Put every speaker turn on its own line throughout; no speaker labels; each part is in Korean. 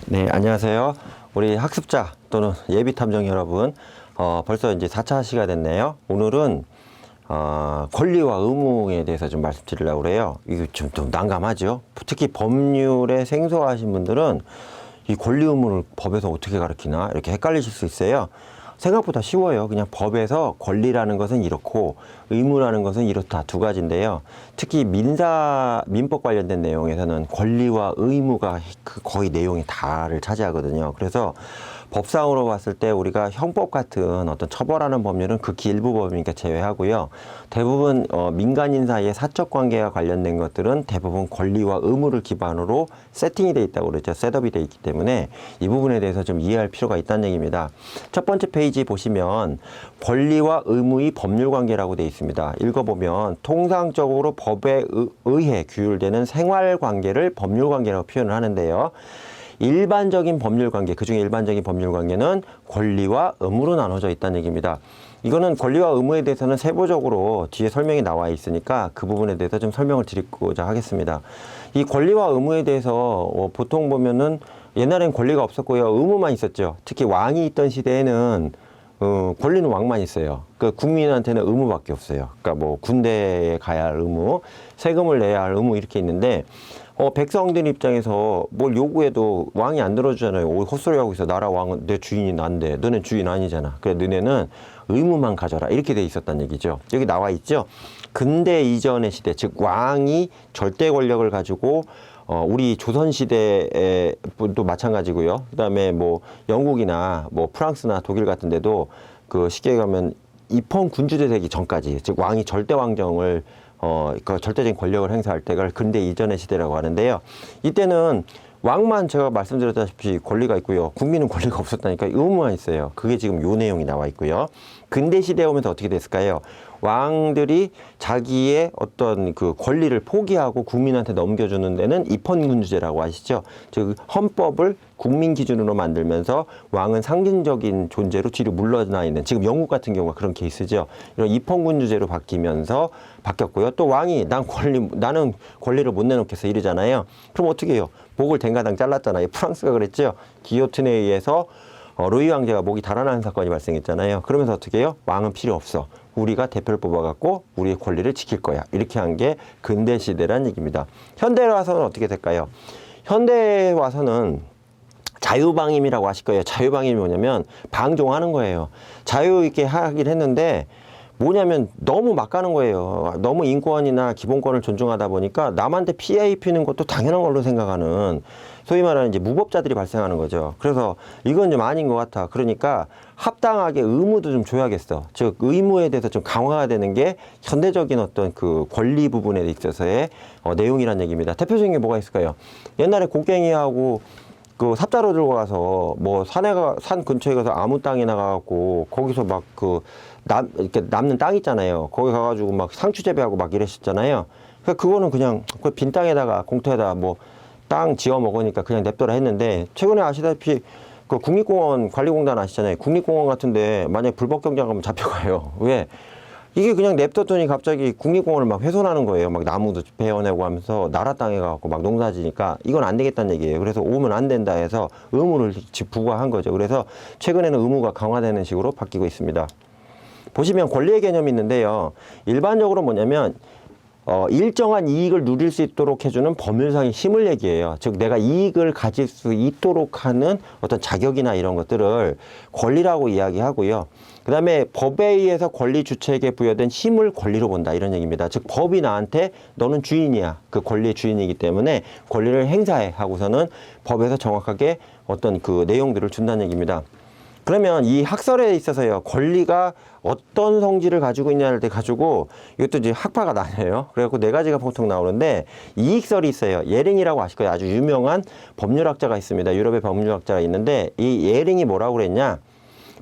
네, 안녕하세요. 우리 학습자 또는 예비 탐정 여러분, 벌써 이제 4차 시가 됐네요. 오늘은 권리와 의무에 대해서 좀 말씀드리려고 그래요. 이게 좀 난감하죠. 특히 법률에 생소하신 분들은 이 권리 의무를 법에서 어떻게 가르치나 이렇게 헷갈리실 수 있어요. 생각보다 쉬워요. 그냥 법에서 권리라는 것은 이렇고 의무라는 것은 이렇다, 두 가지인데요. 특히 민법 관련된 내용에서는 권리와 의무가 거의 내용이 다를 차지하거든요. 그래서 법상으로 봤을 때 우리가 형법 같은 어떤 처벌하는 법률은 극히 일부 법이니까 제외하고요. 대부분 민간인 사이의 사적 관계와 관련된 것들은 대부분 권리와 의무를 기반으로 세팅이 돼 있다고 그러죠. 셋업이 돼 있기 때문에 이 부분에 대해서 좀 이해할 필요가 있다는 얘기입니다. 첫 번째 페이지 보시면 권리와 의무의 법률 관계라고 돼 있습니다. 읽어보면 통상적으로 법에 의해 규율되는 생활 관계를 법률 관계라고 표현을 하는데요. 일반적인 법률 관계, 그중에 일반적인 법률 관계는 권리와 의무로 나눠져 있다는 얘기입니다. 이거는 권리와 의무에 대해서는 세부적으로 뒤에 설명이 나와 있으니까 그 부분에 대해서 좀 설명을 드리고자 하겠습니다. 이 권리와 의무에 대해서 보통 보면은 옛날엔 권리가 없었고요. 의무만 있었죠. 특히 왕이 있던 시대에는 권리는 왕만 있어요. 그 국민한테는 의무밖에 없어요. 그러니까 뭐 군대에 가야 할 의무, 세금을 내야 할 의무 이렇게 있는데 백성들 입장에서 뭘 요구해도 왕이 안 들어주잖아요. 헛소리 하고 있어. 나라 왕은 내 주인이 난데 너는 주인 아니잖아. 그래 너네는 의무만 가져라. 이렇게 돼 있었단 얘기죠. 여기 나와 있죠. 근대 이전의 시대, 즉 왕이 절대 권력을 가지고 우리 조선시대도 마찬가지고요. 그 다음에 뭐 영국이나 뭐 프랑스나 독일 같은 데도 그 시기에 가면 입헌 군주제 되기 전까지, 즉 왕이 절대 왕정을 그 절대적인 권력을 행사할 때가 근대 이전의 시대라고 하는데요. 이때는 왕만 제가 말씀드렸다시피 권리가 있고요. 국민은 권리가 없었다니까 의무만 있어요. 그게 지금 요 내용이 나와 있고요. 근대 시대에 오면서 어떻게 됐을까요? 왕들이 자기의 어떤 그 권리를 포기하고 국민한테 넘겨주는 데는 입헌군주제라고 아시죠? 즉 헌법을 국민 기준으로 만들면서 왕은 상징적인 존재로 뒤로 물러나 있는, 지금 영국 같은 경우가 그런 케이스죠. 이런 입헌군주제로 바뀌었고요. 또 왕이 나는 권리를 못 내놓겠어 이러잖아요. 그럼 어떻게 해요? 목을 댕가당 잘랐잖아요. 프랑스가 그랬죠. 기요틴에 의해서 루이 왕제가 목이 달아나는 사건이 발생했잖아요. 그러면서 어떻게 해요? 왕은 필요 없어. 우리가 대표를 뽑아갖고 우리의 권리를 지킬 거야. 이렇게 한 게 근대 시대란 얘기입니다. 현대에 와서는 어떻게 될까요? 현대에 와서는 자유방임이라고 하실 거예요. 자유방임이 뭐냐면 방종하는 거예요. 자유 있게 하긴 했는데 뭐냐면 너무 막 가는 거예요. 너무 인권이나 기본권을 존중하다 보니까 남한테 피해 입히는 것도 당연한 걸로 생각하는, 소위 말하는 이제 무법자들이 발생하는 거죠. 그래서 이건 좀 아닌 것 같아. 그러니까 합당하게 의무도 좀 줘야겠어. 즉 의무에 대해서 좀 강화가 되는 게 현대적인 어떤 그 권리 부분에 있어서의 내용이란 얘기입니다. 대표적인 게 뭐가 있을까요? 옛날에 곡괭이하고 그 삽자루 들고 가서 뭐 산 근처에 가서 아무 땅에 나가갖고 거기서 막 이렇게 남는 땅 있잖아요. 거기 가가지고 막 상추 재배하고 막 이랬었잖아요. 그러니까 그거는 그냥 그 빈 땅에다가 공터에다가 뭐 땅 지어 먹으니까 그냥 냅둬라 했는데, 최근에 아시다시피 그 국립공원 관리공단 아시잖아요. 국립공원 같은데 만약에 불법 경작하면 잡혀가요. 왜? 이게 그냥 냅뒀더니 갑자기 국립공원을 막 훼손하는 거예요. 막 나무도 베어내고 하면서 나라 땅에 가갖고 막 농사지니까 이건 안 되겠다는 얘기예요. 그래서 오면 안 된다 해서 의무를 부과한 거죠. 그래서 최근에는 의무가 강화되는 식으로 바뀌고 있습니다. 보시면 권리의 개념이 있는데요. 일반적으로 뭐냐면 일정한 이익을 누릴 수 있도록 해주는 법률상의 힘을 얘기해요. 즉 내가 이익을 가질 수 있도록 하는 어떤 자격이나 이런 것들을 권리라고 이야기하고요. 그 다음에 법에 의해서 권리 주체에게 부여된 힘을 권리로 본다, 이런 얘기입니다. 즉 법이 나한테 너는 주인이야, 그 권리의 주인이기 때문에 권리를 행사해 하고서는 법에서 정확하게 어떤 그 내용들을 준다는 얘기입니다. 그러면 이 학설에 있어서요, 권리가 어떤 성질을 가지고 있냐를 가지고 이것도 이제 학파가 나뉘어요. 그래갖고 네 가지가 보통 나오는데, 이익설이 있어요. 예링이라고 아실 거예요. 아주 유명한 법률학자가 있습니다. 유럽의 법률학자가 있는데, 이 예링이 뭐라고 그랬냐?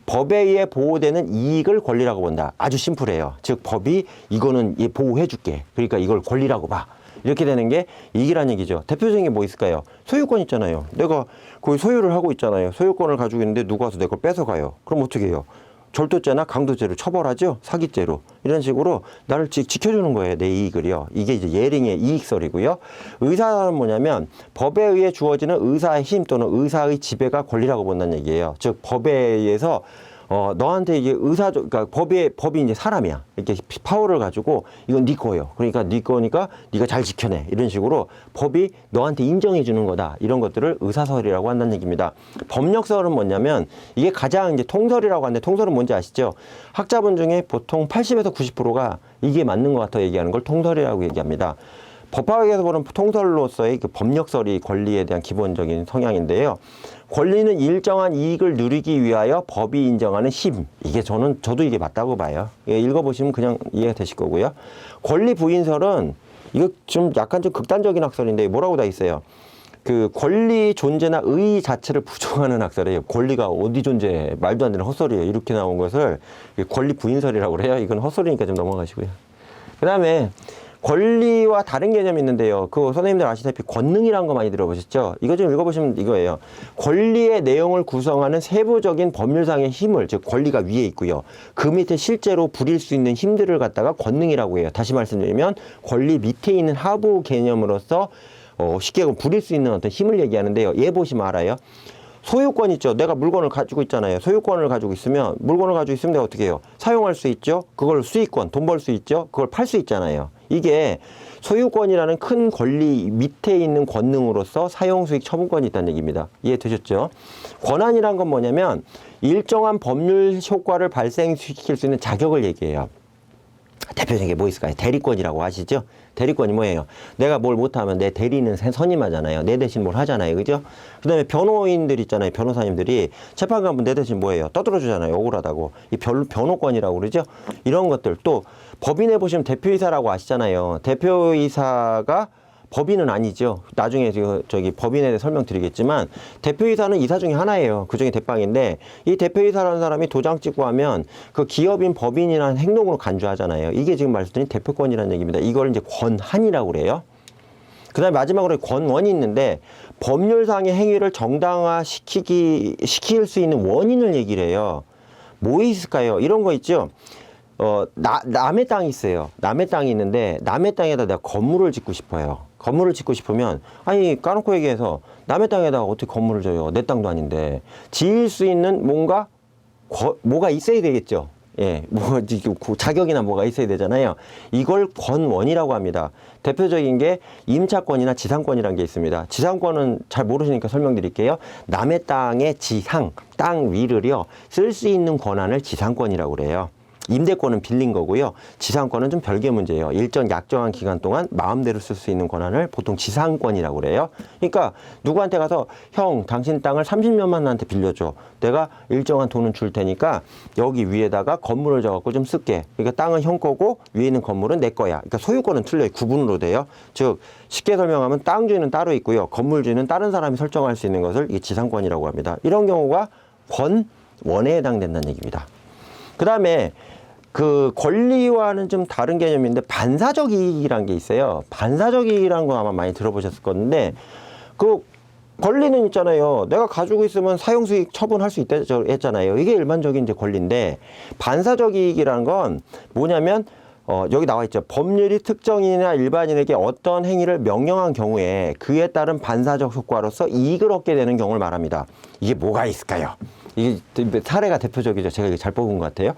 법에 의해 보호되는 이익을 권리라고 본다. 아주 심플해요. 즉 법이 이거는 보호해 줄게, 그러니까 이걸 권리라고 봐. 이렇게 되는 게 이익이란 얘기죠. 대표적인 게 뭐 있을까요? 소유권 있잖아요. 내가 거의 소유를 하고 있잖아요. 소유권을 가지고 있는데 누가 와서 내 걸 뺏어가요. 그럼 어떻게 해요? 절도죄나 강도죄로 처벌하죠. 사기죄로. 이런 식으로 나를 지켜주는 거예요. 내 이익을요. 이게 이제 예링의 이익설이고요. 의사는 뭐냐면 법에 의해 주어지는 의사의 힘 또는 의사의 지배가 권리라고 본다는 얘기예요. 즉 법에 의해서 너한테 이게 그러니까 법이 이제 사람이야. 이렇게 파워를 가지고 이건 네 거예요. 그러니까 네 거니까 네가 잘 지켜내. 이런 식으로 법이 너한테 인정해 주는 거다. 이런 것들을 의사설이라고 한다는 얘기입니다. 법력설은 뭐냐면 이게 가장 이제 통설이라고 하는데 통설은 뭔지 아시죠? 학자분 중에 보통 80에서 90%가 이게 맞는 것 같아 얘기하는 걸 통설이라고 얘기합니다. 법학에서 보는 통설로서의 그 법력설이 권리에 대한 기본적인 성향인데요. 권리는 일정한 이익을 누리기 위하여 법이 인정하는 힘. 이게 저도 이게 맞다고 봐요. 읽어보시면 그냥 이해가 되실 거고요. 권리 부인설은 이거 좀 약간 좀 극단적인 학설인데 뭐라고 다 있어요. 그 권리 존재나 의 자체를 부정하는 학설이에요. 권리가 어디 존재해. 말도 안 되는 헛소리예요. 이렇게 나온 것을 권리 부인설이라고 그래요. 이건 헛소리니까 좀 넘어가시고요. 그 다음에 권리와 다른 개념이 있는데요. 그 선생님들 아시다시피 권능이라는 거 많이 들어보셨죠? 이거 좀 읽어보시면 이거예요. 권리의 내용을 구성하는 세부적인 법률상의 힘을, 즉 권리가 위에 있고요. 그 밑에 실제로 부릴 수 있는 힘들을 갖다가 권능이라고 해요. 다시 말씀드리면 권리 밑에 있는 하부 개념으로서 쉽게 부릴 수 있는 어떤 힘을 얘기하는데요. 얘 보시면 알아요. 소유권 있죠. 내가 물건을 가지고 있잖아요. 소유권을 가지고 있으면 물건을 가지고 있으면 내가 어떻게 해요? 사용할 수 있죠. 그걸 수익권, 돈 벌 수 있죠. 그걸 팔 수 있잖아요. 이게 소유권이라는 큰 권리 밑에 있는 권능으로서 사용수익 처분권이 있다는 얘기입니다. 이해되셨죠? 권한이란 건 뭐냐면 일정한 법률 효과를 발생시킬 수 있는 자격을 얘기해요. 대표적인 게 뭐 있을까요? 대리권이라고 아시죠? 대리권이 뭐예요? 내가 뭘 못하면 내 대리는 선임하잖아요. 내 대신 뭘 하잖아요. 그죠? 그 다음에 변호인들 있잖아요. 변호사님들이 재판 가면 내 대신 뭐예요? 떠들어주잖아요. 억울하다고. 이 변호권이라고 그러죠? 이런 것들. 또 법인에 보시면 대표이사라고 아시잖아요. 대표이사가 법인은 아니죠. 나중에 저기 법인에 대해 설명드리겠지만 대표이사는 이사 중에 하나예요. 그중에 대빵인데 이 대표이사라는 사람이 도장 찍고 하면 그 기업인 법인이라는 행동으로 간주하잖아요. 이게 지금 말씀드린 대표권이라는 얘기입니다. 이걸 이제 권한이라고 그래요. 그 다음에 마지막으로 권원이 있는데 법률상의 행위를 시킬 수 있는 원인을 얘기를 해요. 뭐 있을까요? 이런 거 있죠. 남의 땅이 있어요. 남의 땅이 있는데 남의 땅에다 내가 건물을 짓고 싶어요. 건물을 짓고 싶으면 아니 까놓고 얘기해서 남의 땅에다가 어떻게 건물을 져요. 내 땅도 아닌데. 지을 수 있는 뭐가 있어야 되겠죠. 예, 자격이나 뭐가 있어야 되잖아요. 이걸 권원이라고 합니다. 대표적인 게 임차권이나 지상권이라는 게 있습니다. 지상권은 잘 모르시니까 설명드릴게요. 남의 땅의 지상, 땅 위를요, 쓸 수 있는 권한을 지상권이라고 그래요. 임대권은 빌린 거고요. 지상권은 좀 별개 문제예요. 일정 약정한 기간 동안 마음대로 쓸 수 있는 권한을 보통 지상권이라고 그래요. 그러니까 누구한테 가서 형 당신 땅을 30년만 나한테 빌려줘. 내가 일정한 돈은 줄 테니까 여기 위에다가 건물을 져갖고 좀 쓸게. 그러니까 땅은 형 거고 위에 있는 건물은 내 거야. 그러니까 소유권은 틀려요. 구분으로 돼요. 즉 쉽게 설명하면 땅 주인은 따로 있고요. 건물 주인은 다른 사람이 설정할 수 있는 것을 이게 지상권이라고 합니다. 이런 경우가 권원에 해당된다는 얘기입니다. 그 다음에 그 권리와는 좀 다른 개념인데 반사적 이익이라는 게 있어요. 반사적 이익이라는 거 아마 많이 들어보셨을 건데 그 권리는 있잖아요. 내가 가지고 있으면 사용수익 처분할 수 있다 했잖아요. 이게 일반적인 이제 권리인데 반사적 이익이라는 건 뭐냐면 여기 나와 있죠. 법률이 특정인이나 일반인에게 어떤 행위를 명령한 경우에 그에 따른 반사적 효과로서 이익을 얻게 되는 경우를 말합니다. 이게 뭐가 있을까요? 이게 사례가 대표적이죠. 제가 이게 잘 뽑은 것 같아요.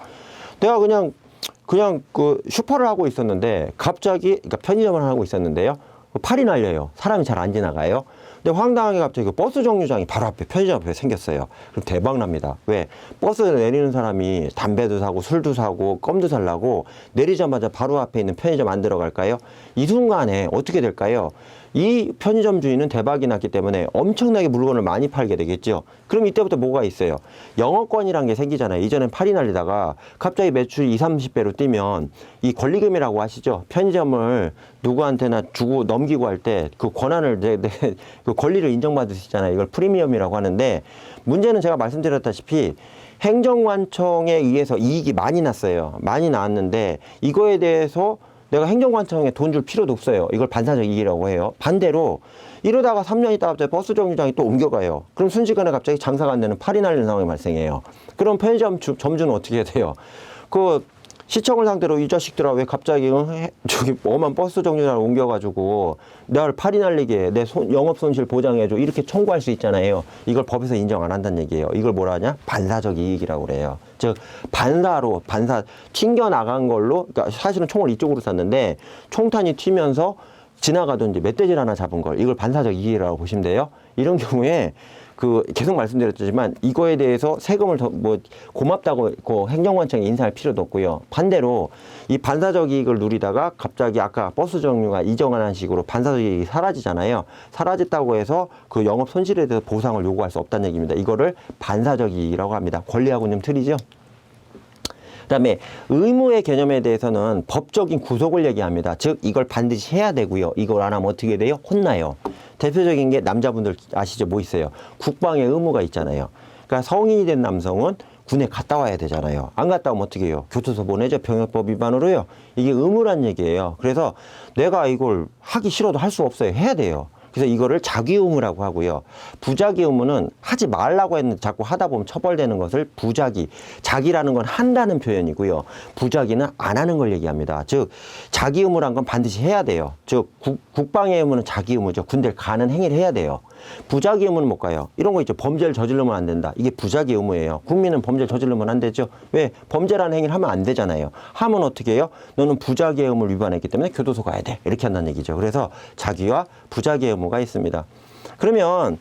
내가 그냥 그 슈퍼를 하고 있었는데 갑자기 그러니까 편의점을 하고 있었는데요. 팔이 날려요. 사람이 잘 안 지나가요. 근데 황당하게 갑자기 그 버스 정류장이 바로 앞에 편의점 앞에 생겼어요. 그럼 대박 납니다. 왜? 버스 내리는 사람이 담배도 사고 술도 사고 껌도 살라고 내리자마자 바로 앞에 있는 편의점 안 들어갈까요? 이 순간에 어떻게 될까요? 이 편의점 주인은 대박이 났기 때문에 엄청나게 물건을 많이 팔게 되겠죠. 그럼 이때부터 뭐가 있어요? 영업권이란 게 생기잖아요. 이전엔 팔이 날리다가 갑자기 매출이 20~30배로 뛰면 이 권리금이라고 하시죠. 편의점을 누구한테나 주고 넘기고 할 때 그 권한을 그 권리를 인정받으시잖아요. 이걸 프리미엄이라고 하는데 문제는 제가 말씀드렸다시피 행정관청에 의해서 이익이 많이 났어요. 많이 나왔는데 이거에 대해서 내가 행정관청에 돈 줄 필요도 없어요. 이걸 반사적 이익이라고 해요. 반대로 이러다가 3년 있다가 갑자기 버스 정류장이 또 옮겨가요. 그럼 순식간에 갑자기 장사가 안 되는 팔이 날리는 상황이 발생해요. 그럼 편의점 점주는 어떻게 해야 돼요? 그 시청을 상대로 이 자식들아 왜 갑자기 저기 엄한 버스 정류장을 옮겨가지고 나를 팔이 날리게 내 영업 손실 보장해줘 이렇게 청구할 수 있잖아요. 이걸 법에서 인정 안 한다는 얘기예요. 이걸 뭐라 하냐? 반사적 이익이라고 그래요. 즉 반사 튕겨 나간 걸로, 그러니까 사실은 총을 이쪽으로 쐈는데 총탄이 튀면서 지나가던 이제 멧돼지를 하나 잡은 걸, 이걸 반사적 이익이라고 보시면 돼요. 이런 경우에 계속 말씀드렸지만 이거에 대해서 세금을 더 고맙다고 행정관청에 인사할 필요도 없고요. 반대로 이 반사적 이익을 누리다가 갑자기 아까 버스 정류가 이정하는 식으로 반사적 이익이 사라지잖아요. 사라졌다고 해서 그 영업 손실에 대해서 보상을 요구할 수 없다는 얘기입니다. 이거를 반사적 이익이라고 합니다. 권리하고는 좀 틀리죠. 그다음에 의무의 개념에 대해서는 법적인 구속을 얘기합니다. 즉 이걸 반드시 해야 되고요. 이걸 안 하면 어떻게 돼요? 혼나요. 대표적인 게 남자분들 아시죠? 뭐 있어요? 국방의 의무가 있잖아요. 그러니까 성인이 된 남성은 군에 갔다 와야 되잖아요. 안 갔다 오면 어떻게 해요? 교도소 보내죠. 병역법 위반으로요. 이게 의무란 얘기예요. 그래서 내가 이걸 하기 싫어도 할 수 없어요. 해야 돼요. 그래서 이거를 자기 의무라고 하고요. 부자기 의무는 하지 말라고 했는데 자꾸 하다 보면 처벌되는 것을 부자기, 자기라는 건 한다는 표현이고요. 부자기는 안 하는 걸 얘기합니다. 즉 자기 의무란 건 반드시 해야 돼요. 즉 국방의 의무는 자기 의무죠. 군대를 가는 행위를 해야 돼요. 부자기 의무는 못 가요. 이런 거 있죠. 범죄를 저지르면 안 된다. 이게 부자기 의무예요. 국민은 범죄를 저지르면 안 되죠. 왜? 범죄라는 행위를 하면 안 되잖아요. 하면 어떻게 해요? 너는 부자기 의무를 위반했기 때문에 교도소 가야 돼. 이렇게 한다는 얘기죠. 그래서 자기와 부자기 의무가 있습니다. 그러면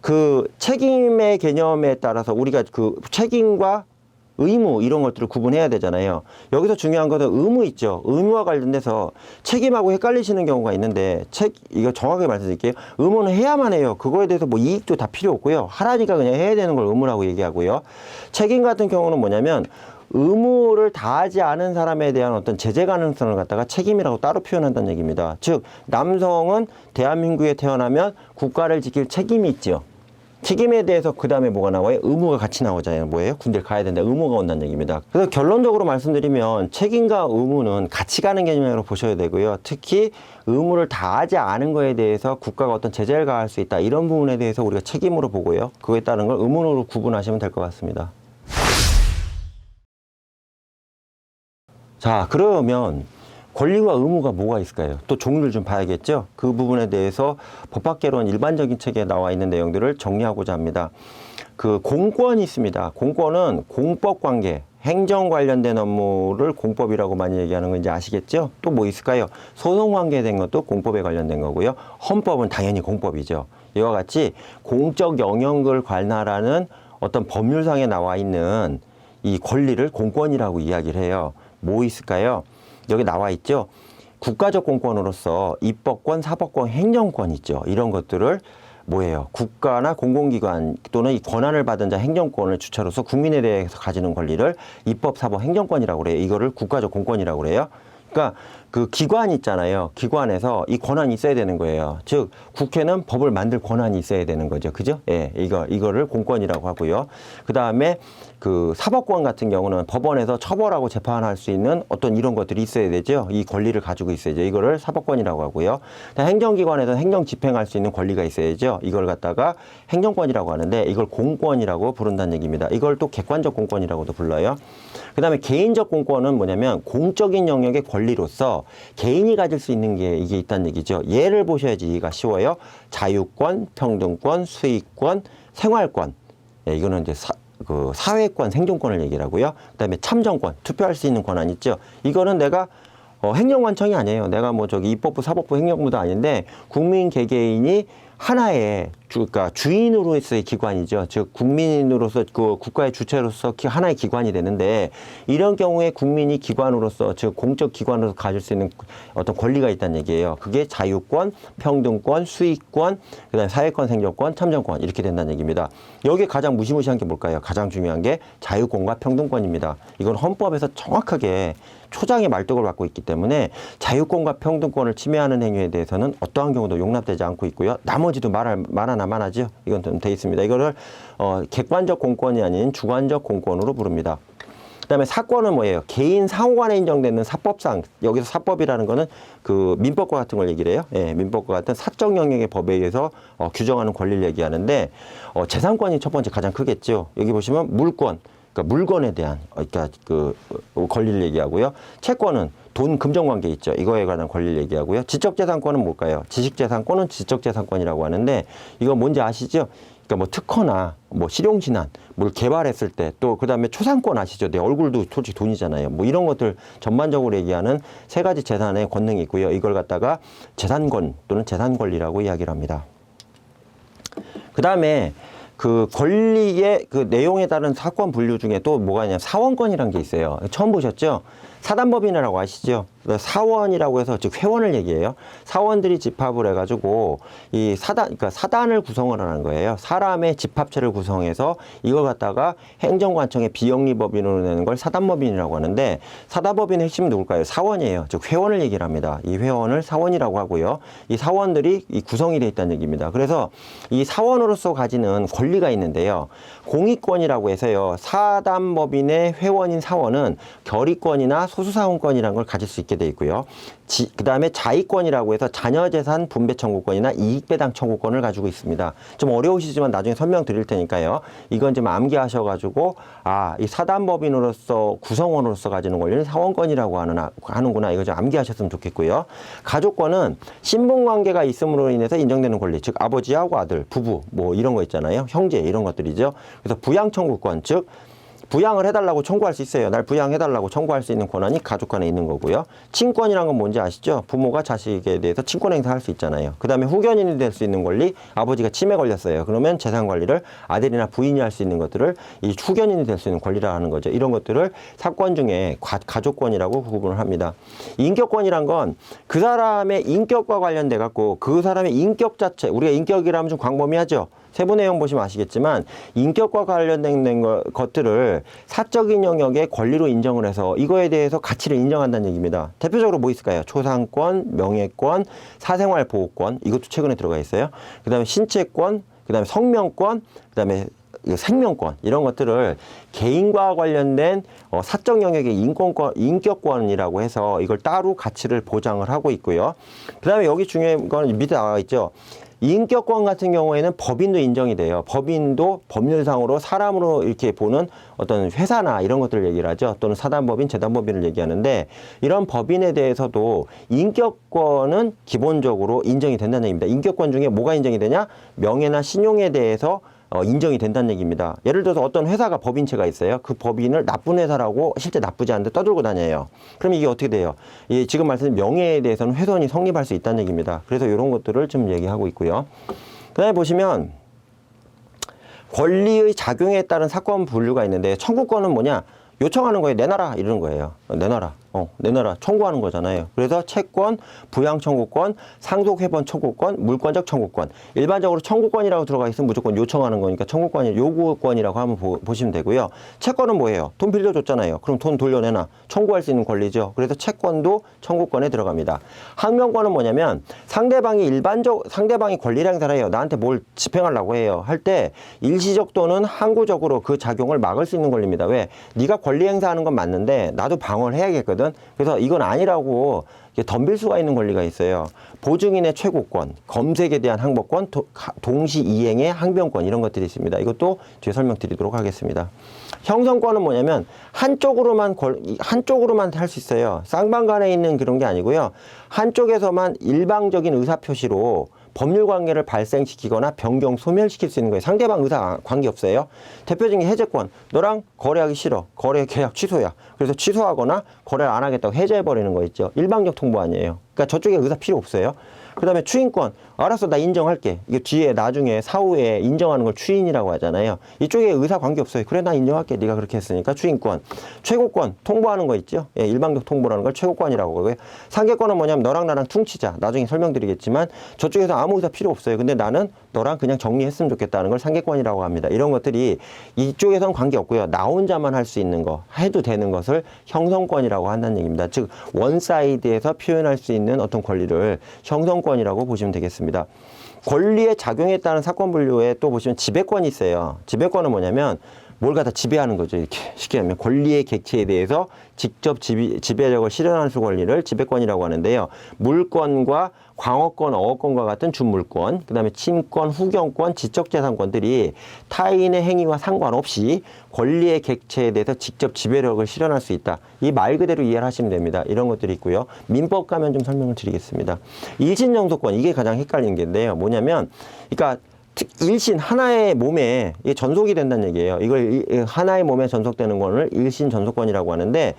그 책임의 개념에 따라서 우리가 그 책임과 의무 이런 것들을 구분해야 되잖아요. 여기서 중요한 것은 의무 있죠. 의무와 관련돼서 책임하고 헷갈리시는 경우가 있는데 이거 정확하게 말씀드릴게요. 의무는 해야만 해요. 그거에 대해서 뭐 이익도 다 필요 없고요. 하라니까 그냥 해야 되는 걸 의무라고 얘기하고요. 책임 같은 경우는 뭐냐면 의무를 다하지 않은 사람에 대한 어떤 제재 가능성을 갖다가 책임이라고 따로 표현한다는 얘기입니다. 즉 남성은 대한민국에 태어나면 국가를 지킬 책임이 있죠. 책임에 대해서 그 다음에 뭐가 나와요? 의무가 같이 나오잖아요. 뭐예요? 군대를 가야 된다. 의무가 온다는 얘기입니다. 그래서 결론적으로 말씀드리면 책임과 의무는 같이 가는 개념으로 보셔야 되고요. 특히 의무를 다하지 않은 거에 대해서 국가가 어떤 제재를 가할 수 있다. 이런 부분에 대해서 우리가 책임으로 보고요. 그거에 따른 걸 의무로 구분하시면 될 것 같습니다. 자, 그러면 권리와 의무가 뭐가 있을까요? 또 종류를 좀 봐야겠죠? 그 부분에 대해서 법학개론 일반적인 책에 나와 있는 내용들을 정리하고자 합니다. 그 공권이 있습니다. 공권은 공법 관계, 행정 관련된 업무를 공법이라고 많이 얘기하는 건 이제 아시겠죠? 또 뭐 있을까요? 소송 관계된 것도 공법에 관련된 거고요. 헌법은 당연히 공법이죠. 이와 같이 공적 영역을 관할하는 어떤 법률상에 나와 있는 이 권리를 공권이라고 이야기를 해요. 뭐 있을까요? 여기 나와 있죠. 국가적 공권으로서 입법권, 사법권, 행정권 있죠. 이런 것들을 뭐예요? 국가나 공공기관 또는 이 권한을 받은 자 행정권을 주체로서 국민에 대해서 가지는 권리를 입법, 사법, 행정권이라고 그래요. 이거를 국가적 공권이라고 그래요. 그러니까 그 기관 있잖아요. 기관에서 이 권한이 있어야 되는 거예요. 즉 국회는 법을 만들 권한이 있어야 되는 거죠. 그죠? 예, 이거를 공권이라고 하고요. 그 다음에 그 사법권 같은 경우는 법원에서 처벌하고 재판할 수 있는 어떤 이런 것들이 있어야 되죠. 이 권리를 가지고 있어야죠. 이거를 사법권이라고 하고요. 행정기관에서는 행정 집행할 수 있는 권리가 있어야죠. 이걸 갖다가 행정권이라고 하는데 이걸 공권이라고 부른다는 얘기입니다. 이걸 또 객관적 공권이라고도 불러요. 그 다음에 개인적 공권은 뭐냐면 공적인 영역의 권리로서 개인이 가질 수 있는 게 이게 있다는 얘기죠. 예를 보셔야지 이해가 쉬워요. 자유권, 평등권, 수익권, 생활권. 예, 이거는 이제 사회권, 생존권을 얘기를 하고요. 그 다음에 참정권, 투표할 수 있는 권한 있죠. 이거는 내가 행정관청이 아니에요. 내가 뭐 저기 입법부, 사법부, 행정부도 아닌데 국민 개개인이 하나의 그러니까 주인으로서의 기관이죠. 즉 국민으로서 그 국가의 주체로서 하나의 기관이 되는데 이런 경우에 국민이 기관으로서 즉 공적 기관으로서 가질 수 있는 어떤 권리가 있다는 얘기예요. 그게 자유권, 평등권, 수익권, 그다음에 사회권, 생존권, 참정권 이렇게 된다는 얘기입니다. 여기에 가장 무시무시한 게 뭘까요? 가장 중요한 게 자유권과 평등권입니다. 이건 헌법에서 정확하게 초장의 말뚝을 받고 있기 때문에 자유권과 평등권을 침해하는 행위에 대해서는 어떠한 경우도 용납되지 않고 있고요. 나머지도 말하나만 하죠. 이건 좀 돼 있습니다. 이거를 객관적 공권이 아닌 주관적 공권으로 부릅니다. 그다음에 사권은 뭐예요? 개인 상호간에 인정되는 사법상, 여기서 사법이라는 거는 그 민법과 같은 걸 얘기를 해요. 예, 민법과 같은 사적 영역의 법에 의해서 규정하는 권리를 얘기하는데 재산권이 첫 번째 가장 크겠죠. 여기 보시면 물권, 그러니까 물건에 대한 그러니까 그 권리를 얘기하고요. 채권은 돈 금전 관계 있죠. 이거에 관한 권리를 얘기하고요. 지적재산권은 뭘까요? 지식재산권은 지적재산권이라고 하는데 이거 뭔지 아시죠? 그러니까 뭐 특허나 뭐 실용신안, 뭘 개발했을 때 또 그다음에 초상권 아시죠? 내 얼굴도 솔직히 돈이잖아요. 뭐 이런 것들 전반적으로 얘기하는 세 가지 재산의 권능이 있고요. 이걸 갖다가 재산권 또는 재산권리라고 이야기를 합니다. 그다음에 그 권리의 그 내용에 따른 사건 분류 중에 또 뭐가 있냐면 사원권이라는 게 있어요. 처음 보셨죠? 사단법인이라고 아시죠? 사원이라고 해서 즉 회원을 얘기해요. 사원들이 집합을 해가지고 이 사단, 그러니까 사단을 구성을 하는 거예요. 사람의 집합체를 구성해서 이걸 갖다가 행정관청의 비영리법인으로 내는 걸 사단법인이라고 하는데 사단법인의 핵심은 누굴까요? 사원이에요. 즉 회원을 얘기를 합니다. 이 회원을 사원이라고 하고요. 이 사원들이 이 구성이 되어 있다는 얘기입니다. 그래서 이 사원으로서 가지는 권리가 있는데요. 공익권이라고 해서요. 사단법인의 회원인 사원은 결의권이나 소수사원권이라는 걸 가질 수 있게 돼 있고요. 그 다음에 자의권이라고 해서 자녀재산 분배 청구권이나 이익배당 청구권을 가지고 있습니다. 좀 어려우시지만 나중에 설명드릴 테니까요. 이건 좀 암기하셔가지고 이 사단법인으로서 구성원으로서 가지는 권리는 사원권이라고 하는구나. 이거 좀 암기하셨으면 좋겠고요. 가족권은 신분관계가 있음으로 인해서 인정되는 권리, 즉 아버지하고 아들, 부부 뭐 이런 거 있잖아요. 형제 이런 것들이죠. 그래서 부양청구권, 즉 부양을 해달라고 청구할 수 있어요. 날 부양해달라고 청구할 수 있는 권한이 가족간에 있는 거고요. 친권이란 건 뭔지 아시죠? 부모가 자식에 대해서 친권 행사할 수 있잖아요. 그 다음에 후견인이 될 수 있는 권리, 아버지가 치매 걸렸어요. 그러면 재산 관리를 아들이나 부인이 할 수 있는 것들을 이 후견인이 될 수 있는 권리라 하는 거죠. 이런 것들을 사건 중에 가족권이라고 구분을 합니다. 인격권이란 건 그 사람의 인격과 관련돼 갖고 그 사람의 인격 자체, 우리가 인격이라면 좀 광범위하죠. 세부 내용 보시면 아시겠지만 인격과 관련된 것들을 사적인 영역의 권리로 인정을 해서 이거에 대해서 가치를 인정한다는 얘기입니다. 대표적으로 뭐 있을까요? 초상권, 명예권, 사생활보호권, 이것도 최근에 들어가 있어요. 그 다음에 신체권, 그 다음에 성명권, 그 다음에 생명권, 이런 것들을 개인과 관련된 사적 영역의 인격권이라고 해서 이걸 따로 가치를 보장을 하고 있고요. 그 다음에 여기 중요한 건 밑에 나와 있죠. 인격권 같은 경우에는 법인도 인정이 돼요. 법인도 법률상으로 사람으로 이렇게 보는 어떤 회사나 이런 것들을 얘기를 하죠. 또는 사단법인, 재단법인을 얘기하는데 이런 법인에 대해서도 인격권은 기본적으로 인정이 된다는 얘기입니다. 인격권 중에 뭐가 인정이 되냐? 명예나 신용에 대해서 인정이 된다는 얘기입니다. 예를 들어서 어떤 회사가 법인체가 있어요. 그 법인을 나쁜 회사라고 실제 나쁘지 않은데 떠들고 다녀요. 그럼 이게 어떻게 돼요? 지금 말씀드린 명예에 대해서는 훼손이 성립할 수 있다는 얘기입니다. 그래서 이런 것들을 좀 얘기하고 있고요. 그 다음에 보시면 권리의 작용에 따른 사건 분류가 있는데 청구권은 뭐냐? 요청하는 거예요. 내놔라 이러는 거예요. 내놔라. 내놔라. 청구하는 거잖아요. 그래서 채권, 부양 청구권, 상속 회번 청구권, 물권적 청구권. 일반적으로 청구권이라고 들어가 있으면 무조건 요청하는 거니까 청구권이 요구권이라고 한번 보시면 되고요. 채권은 뭐예요? 돈 빌려줬잖아요. 그럼 돈 돌려내놔. 청구할 수 있는 권리죠. 그래서 채권도 청구권에 들어갑니다. 항명권은 뭐냐면 상대방이 권리를 행사를 해요. 나한테 뭘 집행하려고 해요. 할 때 일시적 또는 항구적으로 그 작용을 막을 수 있는 권리입니다. 왜? 네가 권리 행사하는 건 맞는데 나도 방어를 해야겠거든. 그래서 이건 아니라고 덤빌 수가 있는 권리가 있어요. 보증인의 최고권, 검색에 대한 항복권, 동시 이행의 항변권 이런 것들이 있습니다. 이것도 뒤에 설명드리도록 하겠습니다. 형성권은 뭐냐면 한쪽으로만 할 수 있어요. 쌍방간에 있는 그런 게 아니고요. 한쪽에서만 일방적인 의사표시로 법률 관계를 발생시키거나 변경, 소멸시킬 수 있는 거예요. 상대방 의사 관계없어요. 대표적인 게 해제권. 너랑 거래하기 싫어. 거래 계약 취소야. 그래서 취소하거나 거래를 안 하겠다고 해제해버리는 거 있죠. 일방적 통보 아니에요. 그러니까 저쪽에 의사 필요 없어요. 그 다음에 추인권. 알았어, 나 인정할게. 이게 뒤에 나중에 사후에 인정하는 걸 추인이라고 하잖아요. 이쪽에 의사 관계 없어요. 그래, 나 인정할게. 네가 그렇게 했으니까 추인권. 최고권. 통보하는 거 있죠. 일방적 통보라는 걸 최고권이라고 하고요. 상계권은 뭐냐면 너랑 나랑 퉁치자. 나중에 설명드리겠지만 저쪽에서 아무 의사 필요 없어요. 근데 나는 너랑 그냥 정리했으면 좋겠다는 걸 상계권이라고 합니다. 이런 것들이 이쪽에서는 관계 없고요. 나 혼자만 할 수 있는 거, 해도 되는 것을 형성권이라고 한다는 얘기입니다. 즉 원사이드에서 표현할 수 있는 어떤 권리를 형성권이라고 보시면 되겠습니다. 권리의 작용에 따른 사건 분류에 또 보시면 지배권이 있어요. 지배권은 뭐냐면 뭘 갖다 지배하는 거죠. 이렇게 쉽게 하면 권리의 객체에 대해서 직접 지배력을 실현할 수 권리를 지배권이라고 하는데요. 물권과 광어권, 어업권과 같은 준물권, 그 다음에 친권, 후견권, 지적재산권들이 타인의 행위와 상관없이 권리의 객체에 대해서 직접 지배력을 실현할 수 있다. 이 말 그대로 이해를 하시면 됩니다. 이런 것들이 있고요. 민법 가면 좀 설명을 드리겠습니다. 일신정속권, 이게 가장 헷갈리는 게인데요. 뭐냐면, 그러니까 일신 하나의 몸에 이게 전속이 된다는 얘기예요. 이걸 하나의 몸에 전속되는 거를 일신 전속권이라고 하는데,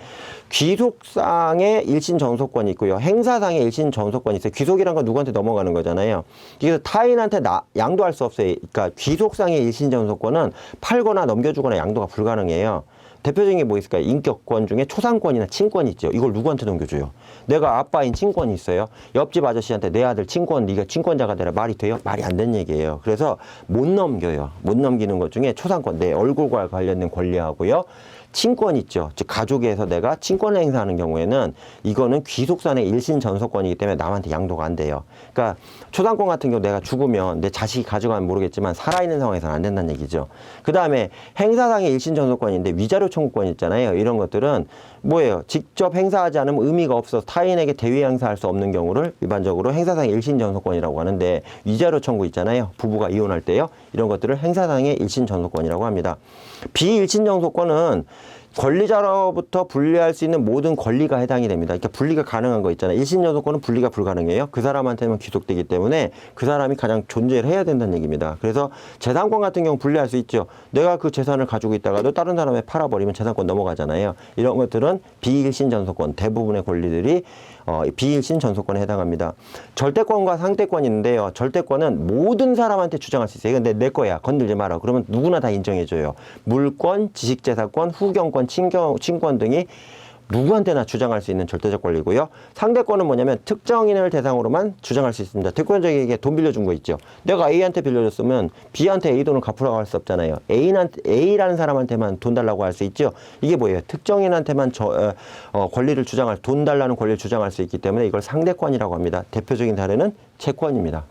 귀속상의 일신 전속권이 있고요. 행사상의 일신 전속권이 있어요. 귀속이란 건 누구한테 넘어가는 거잖아요. 그래서 타인한테 양도할 수 없어요. 그러니까 귀속상의 일신 전속권은 팔거나 넘겨주거나 양도가 불가능해요. 대표적인 게 뭐 있을까요? 인격권 중에 초상권이나 친권이 있죠. 이걸 누구한테 넘겨줘요? 내가 아빠인 친권이 있어요. 옆집 아저씨한테 내 아들 친권, 네가 친권자가 되라. 말이 돼요? 말이 안 되는 얘기예요. 그래서 못 넘겨요. 못 넘기는 것 중에 초상권, 내 얼굴과 관련된 권리하고요. 친권 있죠. 즉 가족에서 내가 친권을 행사하는 경우에는 이거는 귀속산의 일신 전속권이기 때문에 남한테 양도가 안 돼요. 그러니까 초상권 같은 경우 내가 죽으면 내 자식이 가져가면 모르겠지만 살아있는 상황에서는 안 된다는 얘기죠. 그 다음에 행사상의 일신 전속권인데 위자료 청구권 있잖아요. 이런 것들은 뭐예요? 직접 행사하지 않으면 의미가 없어서 타인에게 대위 행사할 수 없는 경우를 일반적으로 행사상의 일신 전속권이라고 하는데, 위자료 청구 있잖아요. 부부가 이혼할 때요. 이런 것들을 행사상의 일신 전속권이라고 합니다. 비일신 전속권은 권리자로부터 분리할 수 있는 모든 권리가 해당이 됩니다. 그러니까 분리가 가능한 거 있잖아요. 일신전속권은 분리가 불가능해요. 그 사람한테만 귀속되기 때문에 그 사람이 가장 존재를 해야 된다는 얘기입니다. 그래서 재산권 같은 경우 분리할 수 있죠. 내가 그 재산을 가지고 있다가도 다른 사람에 팔아버리면 재산권 넘어가잖아요. 이런 것들은 비일신전속권, 대부분의 권리들이 비일신 전속권에 해당합니다. 절대권과 상대권이 있는데요. 절대권은 모든 사람한테 주장할 수 있어요. 이건 내 거야. 건들지 마라. 그러면 누구나 다 인정해줘요. 물권, 지식재산권, 후견권, 친권 등이 누구한테나 주장할 수 있는 절대적 권리고요. 상대권은 뭐냐면 특정인을 대상으로만 주장할 수 있습니다. 특권적에게 돈 빌려준 거 있죠. 내가 A한테 빌려줬으면 B한테 A 돈을 갚으라고 할 수 없잖아요. A라는 사람한테만 돈 달라고 할 수 있죠. 이게 뭐예요? 특정인한테만 권리를 주장할, 돈 달라는 권리를 주장할 수 있기 때문에 이걸 상대권이라고 합니다. 대표적인 사례는 채권입니다.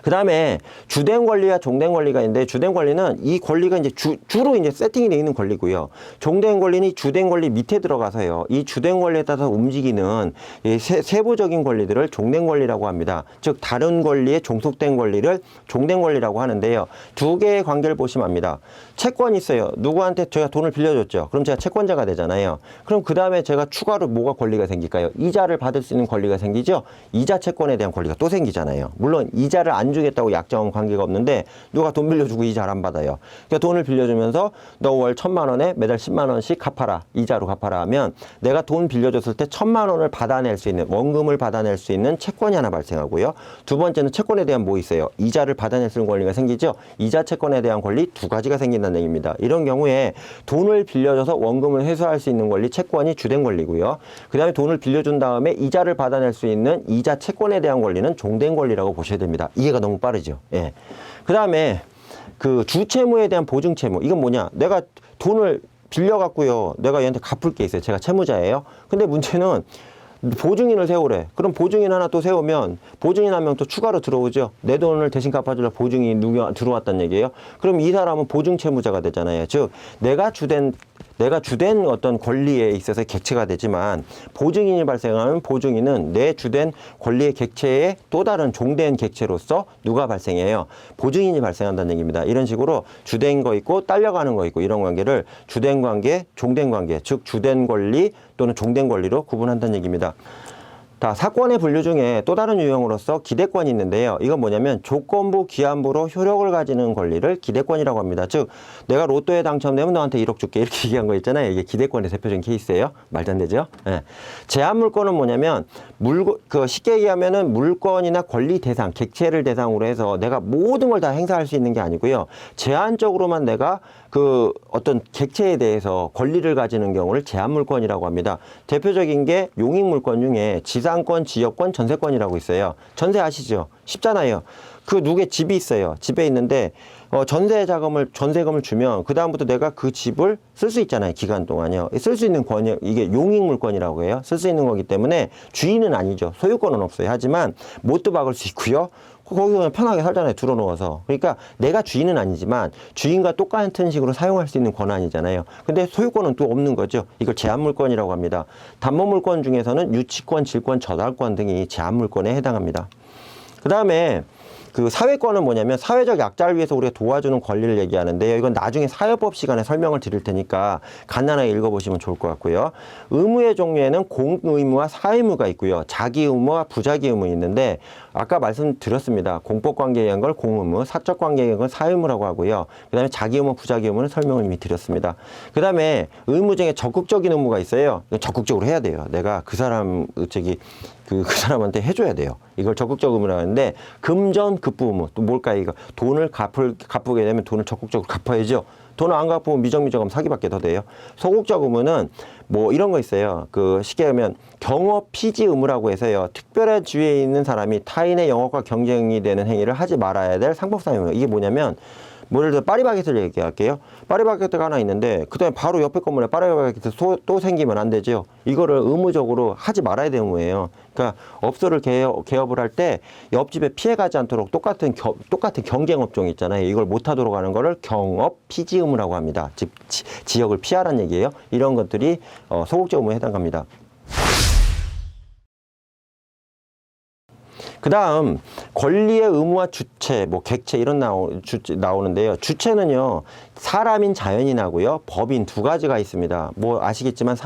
그 다음에 주된 권리와 종된 권리가 있는데, 주된 권리는 이 권리가 이제 주로 이제 세팅이 되어 있는 권리고요. 종된 권리는 주된 권리 밑에 들어가서요. 이 주된 권리에 따라서 움직이는 세부적인 권리들을 종된 권리라고 합니다. 즉, 다른 권리에 종속된 권리를 종된 권리라고 하는데요. 두 개의 관계를 보시면 압니다. 채권이 있어요. 누구한테 제가 돈을 빌려줬죠. 그럼 제가 채권자가 되잖아요. 그럼 그 다음에 제가 추가로 뭐가 권리가 생길까요? 이자를 받을 수 있는 권리가 생기죠. 이자 채권에 대한 권리가 또 생기잖아요. 물론 이자를 안 주겠다고 약정은 관계가 없는데, 누가 돈 빌려주고 이자를 안 받아요. 그러니까 돈을 빌려주면서 너 월 1,000만 원에 매달 10만 원씩 갚아라. 이자로 갚아라 하면 내가 돈 빌려줬을 때 1,000만 원을 받아낼 수 있는, 원금을 받아낼 수 있는 채권이 하나 발생하고요. 두 번째는 채권에 대한 뭐 있어요? 이자를 받아낼 수 있는 권리가 생기죠. 이자 채권에 대한 권리 두 가지가 생긴다는 얘기입니다. 이런 경우에 돈을 빌려줘서 원금을 회수할 수 있는 권리, 채권이 주된 권리고요. 그 다음에 돈을 빌려준 다음에 이자를 받아낼 수 있는 이자 채권에 대한 권리는 종된 권리라고 보셔야 됩니다. 이해가 너무 빠르죠. 예. 그 다음에 그 주채무에 대한 보증채무. 이건 뭐냐? 내가 돈을 빌려갖고요. 내가 얘한테 갚을 게 있어요. 제가 채무자예요. 근데 문제는 보증인을 세우래. 그럼 보증인 하나 또 세우면 보증인 한 명 또 추가로 들어오죠. 내 돈을 대신 갚아주려 보증인이 누가 들어왔단 얘기예요. 그럼 이 사람은 보증 채무자가 되잖아요. 즉, 내가 주된 어떤 권리에 있어서 객체가 되지만, 보증인이 발생하면 보증인은 내 주된 권리의 객체의 또 다른 종된 객체로서 누가 발생해요? 보증인이 발생한다는 얘기입니다. 이런 식으로 주된 거 있고 딸려가는 거 있고, 이런 관계를 주된 관계, 종된 관계, 즉 주된 권리 또는 종된 권리로 구분한다는 얘기입니다. 자, 사건의 분류 중에 또 다른 유형으로서 기대권이 있는데요. 이건 뭐냐면 조건부, 기한부로 효력을 가지는 권리를 기대권이라고 합니다. 즉, 내가 로또에 당첨되면 너한테 1억 줄게, 이렇게 얘기한 거 있잖아요. 이게 기대권의 대표적인 케이스예요. 말도 안 되죠? 예. 제한물권은 뭐냐면 쉽게 얘기하면은 물건이나 권리 대상, 객체를 대상으로 해서 내가 모든 걸 다 행사할 수 있는 게 아니고요. 제한적으로만 내가 그 어떤 객체에 대해서 권리를 가지는 경우를 제한물권이라고 합니다. 대표적인 게 용익물권 중에 지상권, 지역권, 전세권이라고 있어요. 전세 아시죠? 쉽잖아요. 그 누구의 집이 있어요. 집에 있는데 전세금을 주면 그 다음부터 내가 그 집을 쓸 수 있잖아요. 기간 동안요. 쓸 수 있는 권이, 이게 용익물권이라고 해요. 쓸 수 있는 거기 때문에 주인은 아니죠. 소유권은 없어요. 하지만 못도 박을 수 있고요. 거기서 그냥 편하게 살잖아요. 들어놓아서. 그러니까 내가 주인은 아니지만 주인과 똑같은 식으로 사용할 수 있는 권한이잖아요. 근데 소유권은 또 없는 거죠. 이걸 제한물권이라고 합니다. 담보물권 중에서는 유치권, 질권, 저당권 등이 제한물권에 해당합니다. 그 다음에 그 사회권은 뭐냐면 사회적 약자를 위해서 우리가 도와주는 권리를 얘기하는데요. 이건 나중에 사회법 시간에 설명을 드릴 테니까 간단하게 읽어보시면 좋을 것 같고요. 의무의 종류에는 공의무와 사의무가 있고요. 자기 의무와 부자기 의무 있는데 아까 말씀드렸습니다. 공법관계에 의한 걸 공의무, 사적관계에 의한 걸 사의무라고 하고요. 그 다음에 자기 의무, 부자기 의무는 설명을 이미 드렸습니다. 그 다음에 의무 중에 적극적인 의무가 있어요. 적극적으로 해야 돼요. 내가 그 사람 그 사람한테 해줘야 돼요. 이걸 적극적 의무라고 하는데 금전 급부 의무 또 뭘까요? 이거 돈을 갚게 되면 돈을 적극적으로 갚아야죠. 돈을 안 갚으면 미적미적하면 사기밖에 더 돼요. 소극적 의무는 뭐 이런 거 있어요. 그 쉽게 하면 경업 피지 의무라고 해서요. 특별한 지위에 있는 사람이 타인의 영업과 경쟁이 되는 행위를 하지 말아야 될 상법상 의무. 이게 뭐냐면 뭐 예를 들어 파리바게트를 얘기할게요. 파리바게트가 하나 있는데 그다음에 바로 옆에 건물에 파리바게트 또 생기면 안 되죠. 이거를 의무적으로 하지 말아야 되는 거예요. 그러니까 업소를 개업을 할 때 옆집에 피해가지 않도록 똑같은 경쟁 업종 있잖아요. 이걸 못하도록 하는 거를 경업 피지 의무라고 합니다. 즉 지역을 피하라는 얘기예요. 이런 것들이 소극적 의무에 해당합니다. 그 다음 권리의 의무와 주체, 뭐 객체 이런 나오는데요. 주체는요 사람인 자연인하고요 법인 두 가지가 있습니다. 뭐 아시겠지만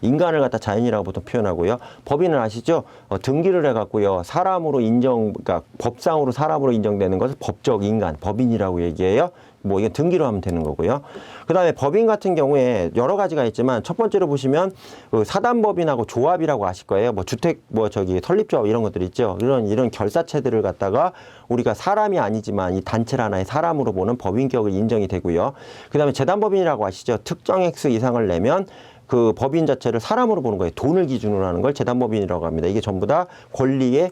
인간을 갖다 자연이라고 보통 표현하고요. 법인은 아시죠? 등기를 해갖고요 사람으로 그러니까 법상으로 사람으로 인정되는 것을 법적 인간, 법인이라고 얘기해요. 뭐 이게 등기로 하면 되는 거고요. 그 다음에 법인 같은 경우에 여러 가지가 있지만 첫 번째로 보시면 그 사단법인하고 조합이라고 아실 거예요. 뭐 주택 설립조합 이런 것들 있죠. 이런 결사체들을 갖다가 우리가 사람이 아니지만 이 단체를 하나의 사람으로 보는 법인격을 인정이 되고요. 그 다음에 재단법인이라고 아시죠? 특정 액수 이상을 내면 그 법인 자체를 사람으로 보는 거예요. 돈을 기준으로 하는 걸 재단법인이라고 합니다. 이게 전부 다 권리와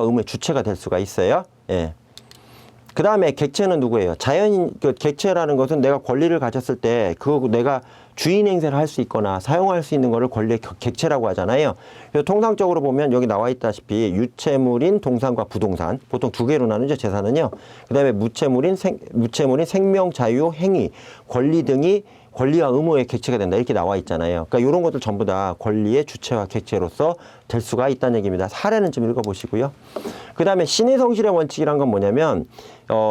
의무의 주체가 될 수가 있어요. 예. 그 다음에 객체는 누구예요? 객체라는 것은 내가 권리를 가졌을 때 내가 주인 행세를 할 수 있거나 사용할 수 있는 거를 권리의 객체라고 하잖아요. 그래서 통상적으로 보면 여기 나와 있다시피 유체물인 동산과 부동산 보통 두 개로 나누죠. 재산은요. 그 다음에 무체물인 생명, 자유, 행위, 권리 등이 권리와 의무의 객체가 된다 이렇게 나와 있잖아요. 그러니까 이런 것들 전부 다 권리의 주체와 객체로서 될 수가 있다는 얘기입니다. 사례는 좀 읽어보시고요. 그 다음에 신의성실의 원칙이란 건 뭐냐면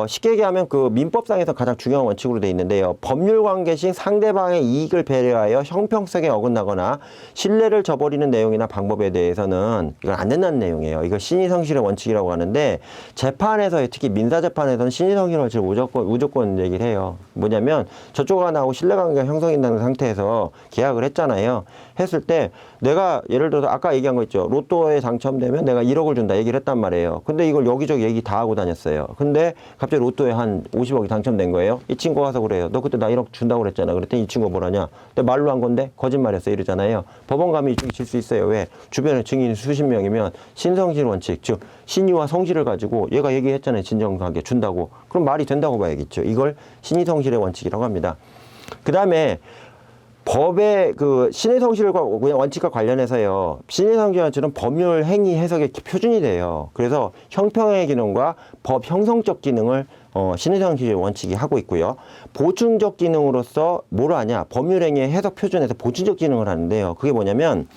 쉽게 얘기하면 그 민법상에서 가장 중요한 원칙으로 되어 있는데요. 법률 관계 시 상대방의 이익을 배려하여 형평성에 어긋나거나 신뢰를 저버리는 내용이나 방법에 대해서는 이건 안 된다는 내용이에요. 이걸 신의성실의 원칙이라고 하는데 재판에서 특히 민사재판에서는 신의성실의 원칙을 무조건 얘기를 해요. 뭐냐면 저쪽가 나오고 신뢰관계가 형성된다는 상태에서 계약을 했잖아요. 했을 때 내가 예를 들어서 아까 얘기한 거 있죠. 로또에 당첨되면 내가 1억을 준다 얘기를 했단 말이에요. 근데 이걸 여기저기 얘기 다 하고 다녔어요. 근데 갑자기 로또에 한 50억이 당첨된 거예요. 이 친구가 와서 그래요. 너 그때 나 1억 준다고 그랬잖아. 그랬더니 이 친구가 뭐라냐. 내 말로 한 건데 거짓말했어 이러잖아요. 법원 가면 이쪽이 질 수 있어요. 왜? 주변에 증인이 수십 명이면 신성실 원칙, 즉 신의와 성실을 가지고 얘가 얘기했잖아요. 진정하게 준다고. 그럼 말이 된다고 봐야겠죠. 이걸 신의성실의 원칙이라고 합니다. 그 다음에 법의 그 신의성실과 원칙과 관련해서요. 신의성실 원칙은 법률 행위 해석의 표준이 돼요. 그래서 형평의 기능과 법 형성적 기능을 신의성실 원칙이 하고 있고요. 보충적 기능으로서 뭘 하냐? 법률 행위의 해석 표준에서 보충적 기능을 하는데요. 그게 뭐냐면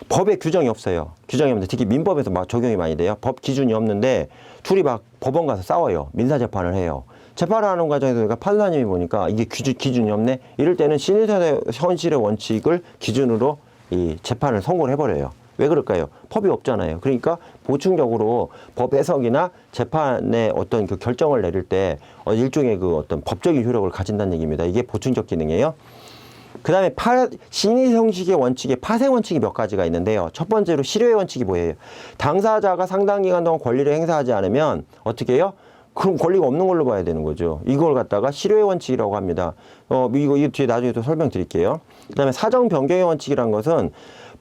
법에 규정이 없어요. 규정이 없는데 특히 민법에서 막 적용이 많이 돼요. 법 기준이 없는데 둘이 막 법원 가서 싸워요. 민사재판을 해요. 재판을 하는 과정에서 판사님이 보니까 이게 기준이 없네. 이럴 때는 신의성실의 원칙을 기준으로 이 재판을 선고를 해버려요. 왜 그럴까요? 법이 없잖아요. 그러니까 보충적으로 법 해석이나 재판의 어떤 그 결정을 내릴 때 일종의 그 어떤 법적인 효력을 가진다는 얘기입니다. 이게 보충적 기능이에요. 그 다음에 신의성실의 원칙에 파생 원칙이 몇 가지가 있는데요. 첫 번째로 실효의 원칙이 뭐예요? 당사자가 상당 기간 동안 권리를 행사하지 않으면 어떻게 해요? 그럼 권리가 없는 걸로 봐야 되는 거죠. 이걸 갖다가 실효의 원칙이라고 합니다. 이거 뒤에 나중에 또 설명드릴게요. 그 다음에 사정 변경의 원칙이라는 것은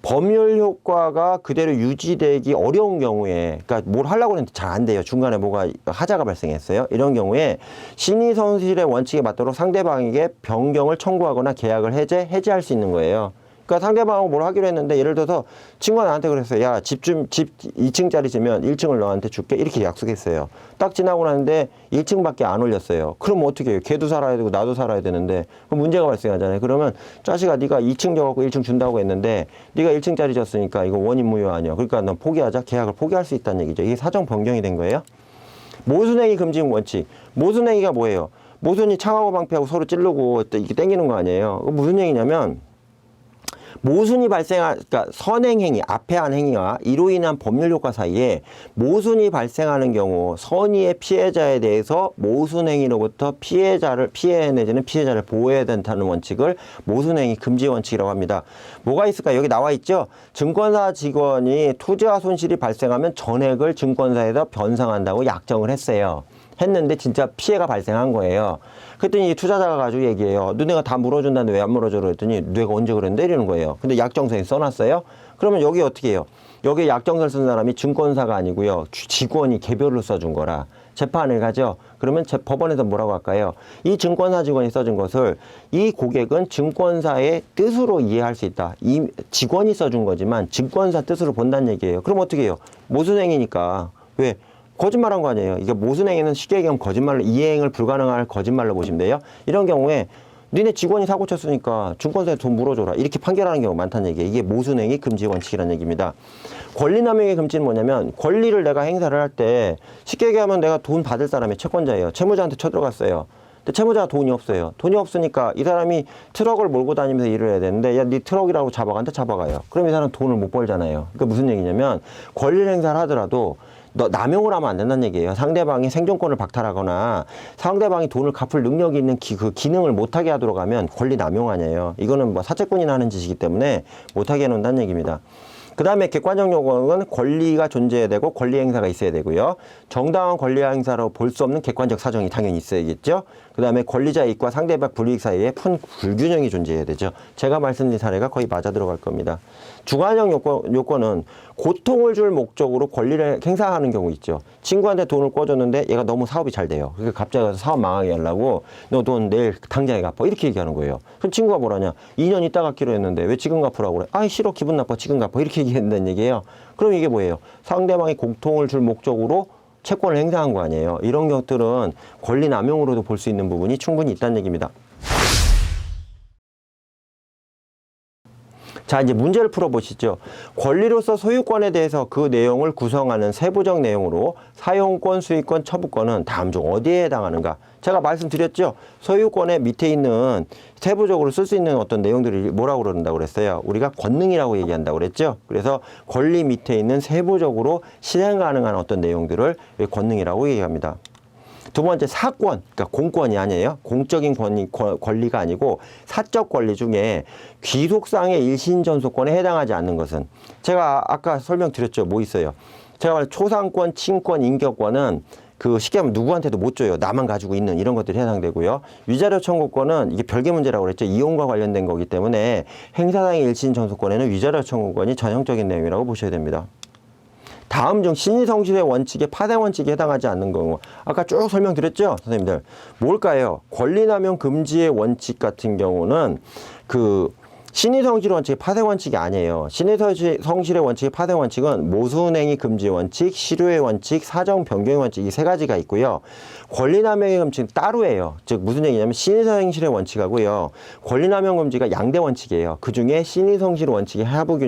법률 효과가 그대로 유지되기 어려운 경우에, 그러니까 뭘 하려고 했는데 잘 안 돼요. 중간에 뭐가 하자가 발생했어요. 이런 경우에 신의성실의 원칙에 맞도록 상대방에게 변경을 청구하거나 계약을 해지할 수 있는 거예요. 그러니까 상대방하고 뭘 하기로 했는데 예를 들어서 친구가 나한테 그랬어요. 야, 집 2층짜리 지면 1층을 너한테 줄게. 이렇게 약속했어요. 딱 지나고 나는데 1층밖에 안 올렸어요. 그럼 어떻게 해요? 걔도 살아야 되고 나도 살아야 되는데 그럼 문제가 발생하잖아요. 그러면 자식아 네가 2층 져갖고 1층 준다고 했는데 네가 1층짜리 졌으니까 이거 원인 무효 아니야. 그러니까 넌 포기하자. 계약을 포기할 수 있다는 얘기죠. 이게 사정 변경이 된 거예요. 모순행위 금지 원칙. 모순행위가 뭐예요? 모순이 창하고 방패하고 서로 찌르고 이게 땡기는 거 아니에요. 무슨 얘기냐면 모순이 그러니까 선행행위, 앞에 한 행위와 이로 인한 법률 효과 사이에 모순이 발생하는 경우 선의의 피해자에 대해서 모순행위로부터 피해 내지는 피해자를 보호해야 된다는 원칙을 모순행위 금지 원칙이라고 합니다. 뭐가 있을까? 여기 나와 있죠? 증권사 직원이 투자와 손실이 발생하면 전액을 증권사에서 변상한다고 약정을 했는데 진짜 피해가 발생한 거예요. 그랬더니 투자자가 가지고 얘기해요. 너네가 다 물어준다는데 왜 안 물어줘? 그랬더니 너가 언제 그랬는데 이러는 거예요. 근데 약정서에 써놨어요. 그러면 여기 어떻게 해요? 여기 약정서를 쓴 사람이 증권사가 아니고요. 직원이 개별로 써준 거라 재판을 가죠. 그러면 법원에서 뭐라고 할까요? 이 증권사 직원이 써준 것을 이 고객은 증권사의 뜻으로 이해할 수 있다. 이 직원이 써준 거지만 증권사 뜻으로 본다는 얘기예요. 그럼 어떻게 해요? 모순행위니까. 왜? 거짓말한 거 아니에요. 이게 모순행위는 쉽게 얘기하면 거짓말로, 이해행을 불가능할 거짓말로 보시면 돼요. 이런 경우에 니네 직원이 사고 쳤으니까 증권사에 돈 물어줘라. 이렇게 판결하는 경우가 많다는 얘기예요. 이게 모순행위 금지 원칙이라는 얘기입니다. 권리남용의 금지는 뭐냐면 권리를 내가 행사를 할 때 쉽게 얘기하면 내가 돈 받을 사람이 채권자예요. 채무자한테 쳐들어갔어요. 근데 채무자가 돈이 없어요. 돈이 없으니까 이 사람이 트럭을 몰고 다니면서 일을 해야 되는데 야, 네 트럭이라고 잡아간다 잡아가요. 그럼 이 사람은 돈을 못 벌잖아요. 그러니까 무슨 얘기냐면 권리 행사를 하더라도 너 남용을 하면 안 된다는 얘기예요. 상대방이 생존권을 박탈하거나 상대방이 돈을 갚을 능력이 있는 그 기능을 못하게 하도록 하면 권리 남용 아니에요. 이거는 뭐 사채꾼이나 하는 짓이기 때문에 못하게 해놓는다는 얘기입니다. 그 다음에 객관적 요건은 권리가 존재해야 되고 권리 행사가 있어야 되고요. 정당한 권리 행사로 볼 수 없는 객관적 사정이 당연히 있어야겠죠. 그 다음에 권리자 이익과 상대방 불이익 사이에 큰 불균형이 존재해야 되죠. 제가 말씀드린 사례가 거의 맞아 들어갈 겁니다. 주관적 요건은 고통을 줄 목적으로 권리를 행사하는 경우 있죠. 친구한테 돈을 꿔줬는데 얘가 너무 사업이 잘 돼요. 그러니까 갑자기 가서 사업 망하게 하려고 너 돈 내일 당장에 갚아 이렇게 얘기하는 거예요. 그럼 친구가 뭐라냐? 2년 있다 갚기로 했는데 왜 지금 갚으라고 그래? 아이 싫어 기분 나빠 지금 갚아 이렇게 얘기한다는 얘기예요. 그럼 이게 뭐예요? 상대방이 고통을 줄 목적으로 채권을 행사한 거 아니에요. 이런 것들은 권리 남용으로도 볼 수 있는 부분이 충분히 있다는 얘기입니다. 자, 이제 문제를 풀어보시죠. 권리로서 소유권에 대해서 그 내용을 구성하는 세부적 내용으로 사용권, 수익권, 처분권은 다음 중 어디에 해당하는가? 제가 말씀드렸죠. 소유권의 밑에 있는 세부적으로 쓸 수 있는 어떤 내용들이 뭐라고 그런다고 그랬어요? 우리가 권능이라고 얘기한다고 그랬죠. 그래서 권리 밑에 있는 세부적으로 실행 가능한 어떤 내용들을 권능이라고 얘기합니다. 두 번째 사권, 그러니까 공권이 아니에요. 공적인 권리가 아니고 사적 권리 중에 귀속상의 일신전속권에 해당하지 않는 것은 제가 아까 설명드렸죠. 뭐 있어요? 제가 말한 초상권, 친권, 인격권은 그 쉽게 하면 누구한테도 못 줘요. 나만 가지고 있는 이런 것들이 해당되고요. 위자료 청구권은 이게 별개 문제라고 그랬죠. 이용과 관련된 거기 때문에 행사상의 일신전속권에는 위자료 청구권이 전형적인 내용이라고 보셔야 됩니다. 다음 중 신의성실의 원칙에 파생 원칙에 해당하지 않는 경우 아까 쭉 설명드렸죠 선생님들 뭘까요? 권리남용 금지의 원칙 같은 경우는 그 신의성실 원칙의 파생 원칙이 아니에요. 신의성실의 원칙의 파생 원칙은 모순행위 금지 원칙, 실효의 원칙, 사정 변경의 원칙 이 세 가지가 있고요. 권리남용의 금지는 따로예요. 즉 무슨 얘기냐면 신의성실의 원칙하고요. 권리남용 금지가 양대 원칙이에요. 그 중에 신의성실 원칙의 하부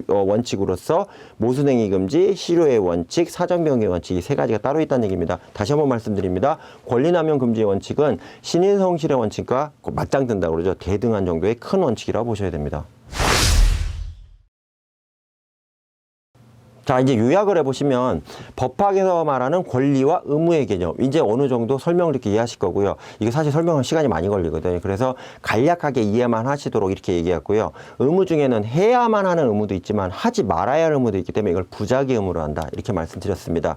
원칙으로서 모순행위 금지, 실효의 원칙, 사정 변경의 원칙 이 세 가지가 따로 있다는 얘기입니다. 다시 한번 말씀드립니다. 권리남용 금지의 원칙은 신의성실의 원칙과 맞짱든다고 그러죠. 대등한 정도의 큰 원칙이라고 보셔야 됩니다. 자, 이제 요약을 해보시면 법학에서 말하는 권리와 의무의 개념 이제 어느 정도 설명을 이렇게 이해하실 거고요. 이게 사실 설명할 시간이 많이 걸리거든요. 그래서 간략하게 이해만 하시도록 이렇게 얘기했고요. 의무 중에는 해야만 하는 의무도 있지만 하지 말아야 할 의무도 있기 때문에 이걸 부작위 의무로 한다 이렇게 말씀드렸습니다.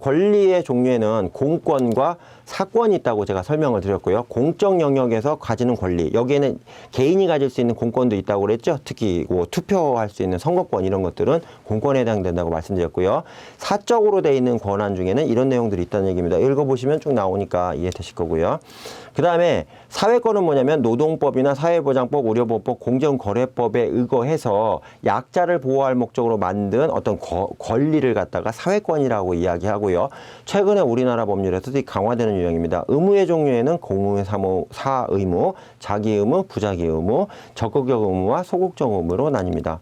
권리의 종류에는 공권과 사건이 있다고 제가 설명을 드렸고요. 공적 영역에서 가지는 권리, 여기에는 개인이 가질 수 있는 공권도 있다고 그랬죠. 특히 뭐 투표할 수 있는 선거권 이런 것들은 공권에 해당된다고 말씀드렸고요. 사적으로 돼 있는 권한 중에는 이런 내용들이 있다는 얘기입니다. 읽어보시면 쭉 나오니까 이해되실 거고요. 그 다음에 사회권은 뭐냐면 노동법이나 사회보장법, 의료보호법, 공정거래법에 의거해서 약자를 보호할 목적으로 만든 어떤 권리를 갖다가 사회권이라고 이야기하고요. 최근에 우리나라 법률에서도 강화되는 유형입니다. 의무의 종류에는 공의무, 사의무, 자기의무, 부자기의무, 적극적 의무와 소극적 의무로 나뉩니다.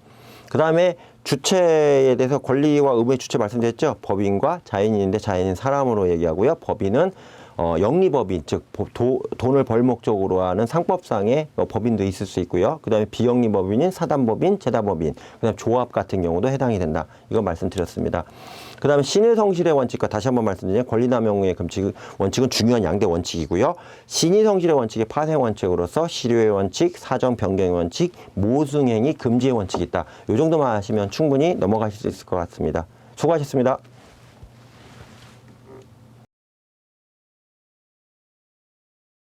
그 다음에 주체에 대해서 권리와 의무의 주체 말씀드렸죠. 법인과 자연인인데 자연인 사람으로 얘기하고요. 법인은 영리법인, 즉 돈을 벌 목적으로 하는 상법상의 법인도 있을 수 있고요. 그 다음에 비영리법인인 사단법인, 재단법인, 그 다음에 조합 같은 경우도 해당이 된다. 이거 말씀드렸습니다. 그 다음에 신의성실의 원칙과 다시 한번 말씀드리면 권리남용 원칙은 중요한 양대 원칙이고요. 신의성실의 원칙의 파생 원칙으로서 실효의 원칙, 사정 변경의 원칙, 모승행위 금지의 원칙이 있다. 이 정도만 하시면 충분히 넘어가실 수 있을 것 같습니다. 수고하셨습니다.